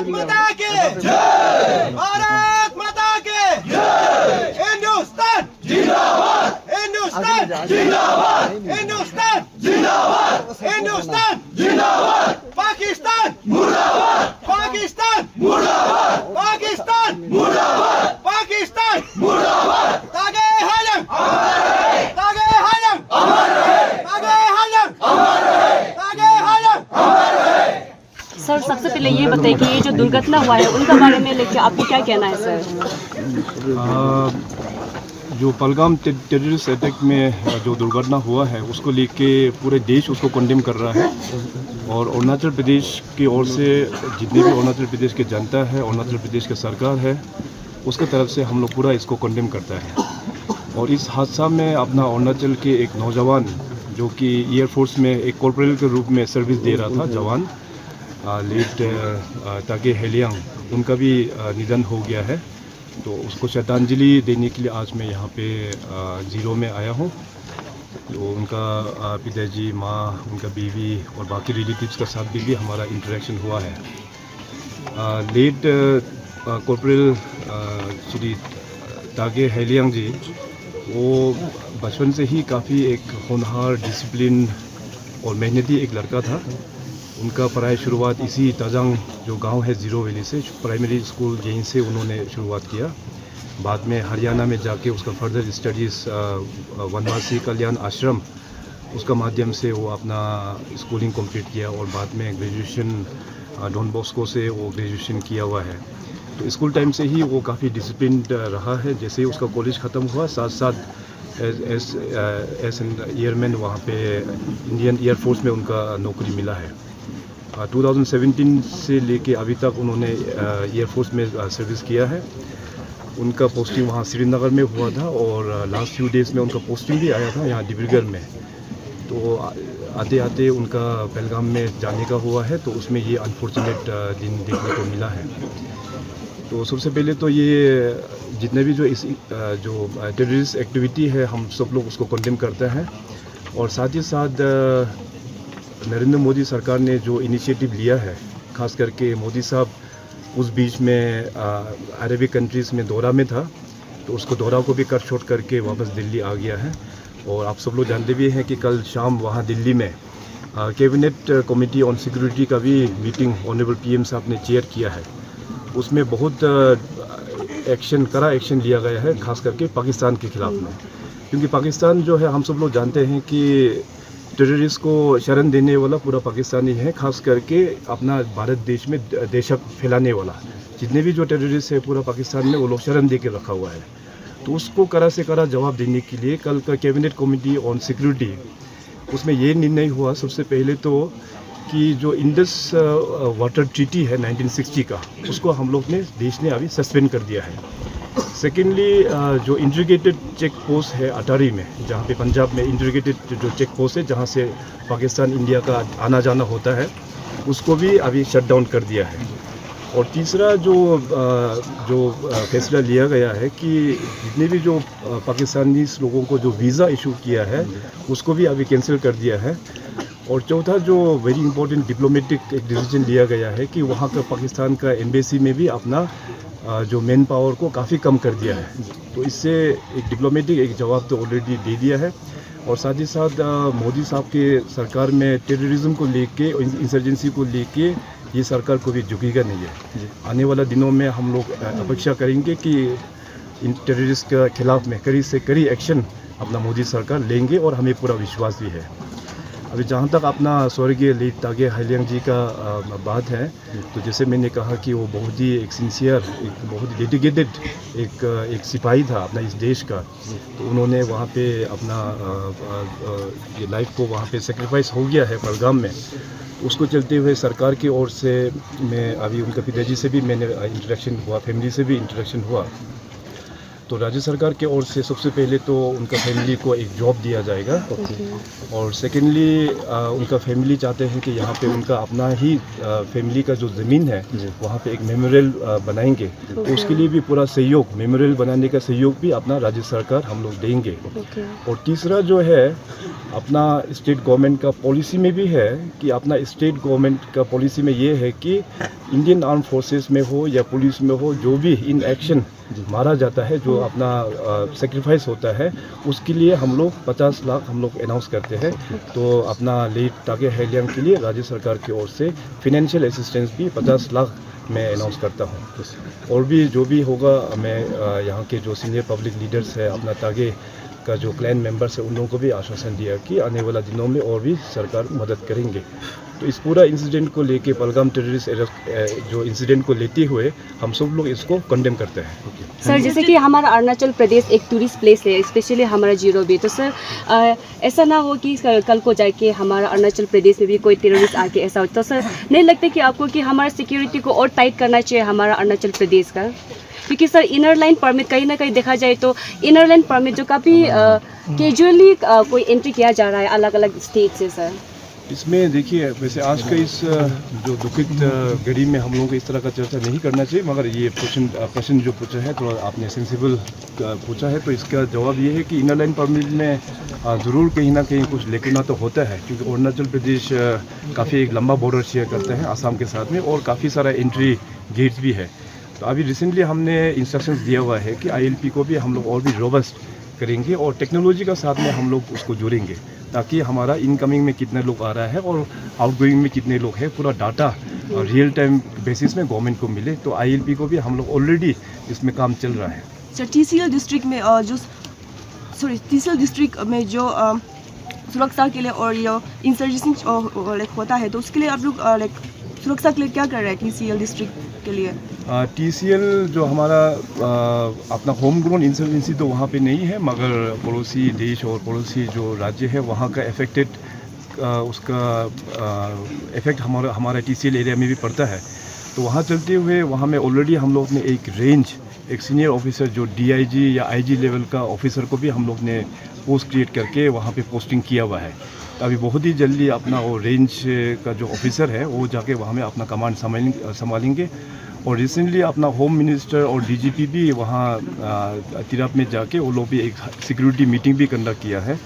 माता की जय, भारत माता की जय, हिंदुस्तान जिंदाबाद, हिंदुस्तान जिंदाबाद, हिंदुस्तान जिंदाबाद, हिंदुस्तान जिंदाबाद, पाकिस्तान मुर्दाबाद, पाकिस्तान मुर्दाबाद, पाकिस्तान मुर्दाबाद, पाकिस्तान मुर्दाबाद, तागे हालम अमर रहे, तागे हालम अमर रहे, तागे हालम अमर रहे, तागे हालम अमर रहे। सर सबसे पहले ये बताइए कि ये जो दुर्घटना हुआ है उनका बारे में लेके आपको क्या कहना है सर? जो पहलगाम टेररिस्ट अटैक में जो दुर्घटना हुआ है उसको लेके पूरे देश उसको कंडेम कर रहा है और अरुणाचल प्रदेश की ओर से जितने भी अरुणाचल प्रदेश के जनता है, अरुणाचल प्रदेश की सरकार है, उसके तरफ से हम लोग पूरा इसको कंडेम करता है। और इस हादसा में अपना अरुणाचल के एक नौजवान जो कि एयरफोर्स में एक कॉर्पोरल के रूप में सर्विस दे रहा था जवान लेट तागे हेलियांग, उनका भी निधन हो गया है। तो उसको श्रद्धांजलि देने के लिए आज मैं यहाँ पे ज़ीरो में आया हूँ। तो उनका पिताजी, माँ, उनका बीवी और बाकी रिलेटिव्स के साथ भी हमारा इंटरेक्शन हुआ है। लेट कॉर्पोरल श्री तागे हेलियांग जी वो बचपन से ही काफ़ी एक होनहार, डिसिप्लिन और मेहनती एक लड़का था। उनका पढ़ाई शुरुआत इसी ताजांग जो गांव है ज़ीरो वैली से, प्राइमरी स्कूल यहीं से उन्होंने शुरुआत किया। बाद में हरियाणा में जाके उसका फर्दर स्टडीज़ वनवासी कल्याण आश्रम उसका माध्यम से वो अपना स्कूलिंग कंप्लीट किया और बाद में ग्रेजुएशन डॉन बॉस्को से वो ग्रेजुएशन किया हुआ है। तो स्कूल टाइम से ही वो काफ़ी डिसिप्लिन रहा है। जैसे ही उसका कॉलेज ख़त्म हुआ, साथ साथ एज एन एयरमैन वहाँ पे इंडियन एयरफोर्स में उनका नौकरी मिला है। 2017 से लेके अभी तक उन्होंने एयरफोर्स में सर्विस किया है। उनका पोस्टिंग वहाँ श्रीनगर में हुआ था और लास्ट फ्यू डेज़ में उनका पोस्टिंग भी आया था यहाँ डिब्रूगढ़ में। तो आते आते उनका पहलगाम में जाने का हुआ है, तो उसमें ये अनफॉर्चुनेट दिन देखने को मिला है। तो सबसे पहले तो ये जितने भी जो टेररिस्ट एक्टिविटी है हम सब लोग उसको कंडेम करते हैं। और साथ ही साथ नरेंद्र मोदी सरकार ने जो इनिशिएटिव लिया है, खास करके मोदी साहब उस बीच में अरबिक कंट्रीज़ में दौरा में था, तो उसको दौरा को भी कट छोड़ करके वापस दिल्ली आ गया है। और आप सब लोग जानते भी हैं कि कल शाम वहाँ दिल्ली में कैबिनेट कमेटी ऑन सिक्योरिटी का भी मीटिंग ऑनरेबल पीएम साहब ने चेयर किया है। उसमें बहुत कड़ा एक्शन लिया गया है, खास करके पाकिस्तान के खिलाफ में। क्योंकि पाकिस्तान जो है हम सब लोग जानते हैं कि टेररिस्ट को शरण देने वाला पूरा पाकिस्तानी है, खास करके अपना भारत देश में दहशत फैलाने वाला। जितने भी जो टेररिस्ट है पूरा पाकिस्तान में वो लोग शरण दे के रखा हुआ है। तो उसको कड़ा से कड़ा जवाब देने के लिए कल का कैबिनेट कमेटी ऑन सिक्योरिटी उसमें ये निर्णय हुआ सबसे पहले तो कि जो इंडस वाटर ट्रीटी है 1960 का, उसको हम लोग ने देश ने अभी सस्पेंड कर दिया है। सेकेंडली जो इंटीग्रेटेड चेक पोस्ट है अटारी में, जहाँ पे पंजाब में इंटीग्रेटेड जो चेक पोस्ट है जहाँ से पाकिस्तान इंडिया का आना जाना होता है, उसको भी अभी शट डाउन कर दिया है। और तीसरा जो फैसला लिया गया है कि जितने भी जो पाकिस्तानी लोगों को जो वीज़ा इशू किया है उसको भी अभी कैंसिल कर दिया है। और चौथा जो वेरी इंपॉर्टेंट डिप्लोमेटिक एक डिसीजन लिया गया है कि वहाँ का पाकिस्तान का एम्बेसी में भी अपना जो मैन पावर को काफ़ी कम कर दिया है। तो इससे एक डिप्लोमेटिक एक जवाब तो ऑलरेडी दे दिया है। और साथ ही साथ मोदी साहब के सरकार में टेररिज्म को लेके, इंसर्जेंसी को लेके ये सरकार को भी झुकेगा नहीं है। आने वाला दिनों में हम लोग अपेक्षा करेंगे कि इन टेररिस्ट के खिलाफ में कड़ी से कड़ी एक्शन अपना मोदी सरकार लेंगे और हमें पूरा विश्वास भी है। अभी जहाँ तक अपना स्वर्गीय लेट तागे हेलियांग जी का बात है, तो जैसे मैंने कहा कि वो बहुत ही एक सिंसियर, एक बहुत ही डेडिकेटेड एक सिपाही था अपना इस देश का। तो उन्होंने वहाँ पे अपना ये लाइफ को वहाँ पे सेक्रीफाइस हो गया है पहलगाम में। उसको चलते हुए सरकार की ओर से मैं अभी उनके पिताजी से भी मैंने इंटरेक्शन हुआ, फैमिली से भी इंटरेक्शन हुआ। तो राज्य सरकार की ओर से सबसे पहले तो उनका फैमिली को एक जॉब दिया जाएगा, और सेकेंडली उनका फैमिली चाहते हैं कि यहाँ पे उनका अपना ही फैमिली का जो ज़मीन है वहाँ पे एक मेमोरियल बनाएंगे। तो उसके लिए भी पूरा सहयोग, मेमोरियल बनाने का सहयोग भी अपना राज्य सरकार हम लोग देंगे। और तीसरा जो है अपना स्टेट गवर्नमेंट का पॉलिसी में भी है कि अपना स्टेट गवर्नमेंट का पॉलिसी में ये है कि इंडियन आर्म फोर्सेस में हो या पुलिस में हो, जो भी इन एक्शन मारा जाता है, जो अपना सेक्रीफाइस होता है, उसके लिए हम लोग 50 लाख हम लोग अनाउंस करते हैं। तो अपना लेट तागे हैलियम के लिए राज्य सरकार की ओर से फिनेंशियल असिस्टेंस भी 50 लाख मैं अनाउंस करता हूँ। और भी जो भी होगा, मैं यहाँ के जो सीनियर पब्लिक लीडर्स है, अपना तागे का जो क्लैन मेंबर्स है, उन लोगों को भी आश्वासन दिया कि आने वाला दिनों में और भी सरकार मदद करेंगे। तो इस पूरा इंसिडेंट को लेके, पहलगाम टेररिस्ट जो इंसिडेंट को लेते हुए हम सब लोग इसको कंडेम करते हैं। सर, जैसे कि हमारा अरुणाचल प्रदेश एक टूरिस्ट प्लेस है, स्पेशली हमारा जीरो भी, तो सर ऐसा ना हो कि कल को जाके हमारा अरुणाचल प्रदेश में भी कोई टेररिस्ट आके ऐसा हो, तो सर नहीं लगता कि आपको कि हमारा सिक्योरिटी को और टाइट करना चाहिए हमारा अरुणाचल प्रदेश का? क्योंकि सर इनर लाइन परमिट कहीं ना कहीं देखा जाए तो इनर लाइन परमिट जो काफ़ी कैजुअली कोई एंट्री किया जा रहा है अलग अलग स्टेट से सर। इसमें देखिए, वैसे आज का इस जो दुखित घड़ी में हम लोगों को इस तरह का चर्चा नहीं करना चाहिए, मगर ये प्रश्न जो पूछा है थोड़ा आपने सेंसिबल पूछा है, तो इसका जवाब ये है कि इनर लाइन परमिट में ज़रूर कहीं ना कहीं कुछ लेकिन तो होता है, क्योंकि अरुणाचल प्रदेश काफ़ी एक लंबा बॉर्डर शेयर करता है आसाम के साथ में, और काफ़ी सारा एंट्री गेट्स भी है। तो अभी रिसेंटली हमने इंस्ट्रक्शंस दिया हुआ है कि ILP को भी हम लोग और भी रोबस्ट करेंगे और टेक्नोलॉजी का साथ में हम लोग उसको जोड़ेंगे, ताकि हमारा इनकमिंग में कितने लोग आ रहा है और आउटगोइंग में कितने लोग हैं, पूरा डाटा रियल टाइम बेसिस में गवर्नमेंट को मिले। तो ILP को भी हम लोग ऑलरेडी इसमें काम चल रहा है। सर, TCL डिस्ट्रिक्ट में जो सुरक्षा के लिए और ये इंसर्जेशन होता है, तो उसके लिए आप लोग सुरक्षा के लिए क्या कर रहे हैं TCL डिस्ट्रिक्ट के लिए? TCL जो हमारा अपना होम ग्रोन इंसर्जेंसी तो वहाँ पे नहीं है, मगर पड़ोसी देश और पड़ोसी जो राज्य है वहाँ का इफेक्टेड उसका इफेक्ट हमारा TCL एरिया में भी पड़ता है। तो वहाँ चलते हुए वहाँ में ऑलरेडी हम लोग ने एक रेंज, एक सीनियर ऑफिसर जो DIG या IG लेवल का ऑफिसर को भी हम लोग ने पोस्ट क्रिएट करके वहाँ पे पोस्टिंग किया हुआ है। अभी बहुत ही जल्दी अपना वो रेंज का जो ऑफिसर है वो जाके वहाँ में अपना कमांड संभालेंगे। और रिसेंटली अपना होम मिनिस्टर और DGP भी वहाँ तिराप में जाके वो लोग भी एक सिक्योरिटी मीटिंग भी कंडक्ट किया है।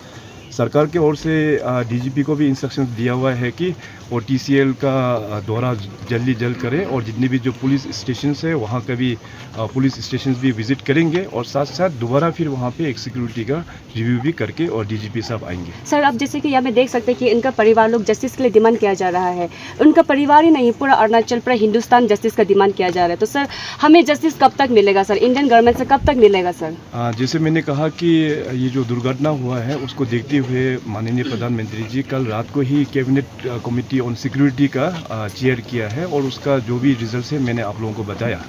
सरकार की ओर से DGP को भी इंस्ट्रक्शंस दिया हुआ है कि वो TCL का दौरा जल्द करें, और जितने भी जो पुलिस स्टेशन है वहाँ का भी पुलिस स्टेशन भी विजिट करेंगे, और साथ साथ दोबारा फिर वहाँ पे एक सिक्योरिटी का रिव्यू भी करके और DGP साहब आएंगे। सर, आप जैसे कि यहाँ में देख सकते हैं कि इनका परिवार लोग जस्टिस के लिए डिमांड किया जा रहा है। उनका परिवार ही नहीं, पूरा अरुणाचल, पूरा हिंदुस्तान जस्टिस का डिमांड किया जा रहा है। तो सर हमें जस्टिस कब तक मिलेगा सर? इंडियन गवर्नमेंट से कब तक मिलेगा सर? जैसे मैंने कहा कि ये जो दुर्घटना हुआ है उसको देखते हुए माननीय प्रधानमंत्री जी कल रात को ही कैबिनेट कमेटी ऑन सिक्योरिटी का चेयर किया है, और उसका जो भी रिजल्ट है मैंने आप लोगों को बताया।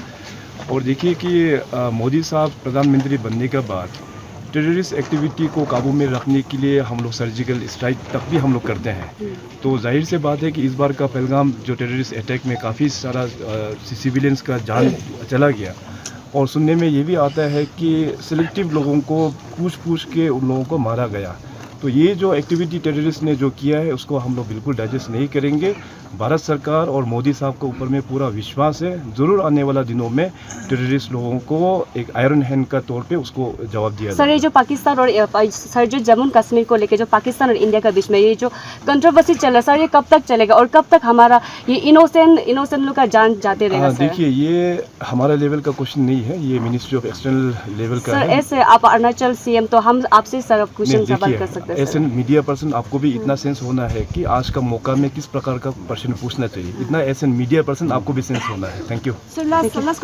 और देखिए कि मोदी साहब प्रधानमंत्री बनने के बाद टेररिस्ट एक्टिविटी को काबू में रखने के लिए हम लोग सर्जिकल स्ट्राइक तक भी हम लोग करते हैं। तो जाहिर से बात है कि इस बार का पहलगाम जो टेररिस्ट अटैक में काफ़ी सारा सिविलियंस का जान चला गया, और सुनने में ये भी आता है कि सिलेक्टिव लोगों को पूछ के उन लोगों को मारा गया। तो ये जो एक्टिविटी टेररिस्ट ने जो किया है उसको हम लोग बिल्कुल डाइजेस्ट नहीं करेंगे। भारत सरकार और मोदी साहब के ऊपर में पूरा विश्वास है, ज़रूर आने वाला दिनों में टेररिस्ट लोगों को एक आयरन हैंड का तौर पे उसको जवाब दिया सर, ये जो पाकिस्तान और सर जो जम्मू कश्मीर को लेकर जो पाकिस्तान और इंडिया के बीच में ये जो कंट्रोवर्सी चल रहा है सर, ये कब तक चलेगा और कब तक हमारा ये इनोसेंट लोग का जान जाते रहेगा सर? देखिए, ये हमारा लेवल का क्वेश्चन नहीं है, ये मिनिस्ट्री ऑफ एक्सटर्नल लेवल का सर है। ऐसे आप अरुणाचल CM, तो हम आपसे सर क्वेश्चन सवाल कर सकते हैं। एज एन मीडिया पर्सन आपको भी इतना सेंस होना है कि आज का मौका में किस प्रकार का प्रश्न पूछना चाहिए, इतना एज एन मीडिया पर्सन आपको भी सेंस होना है। Thank you sir, last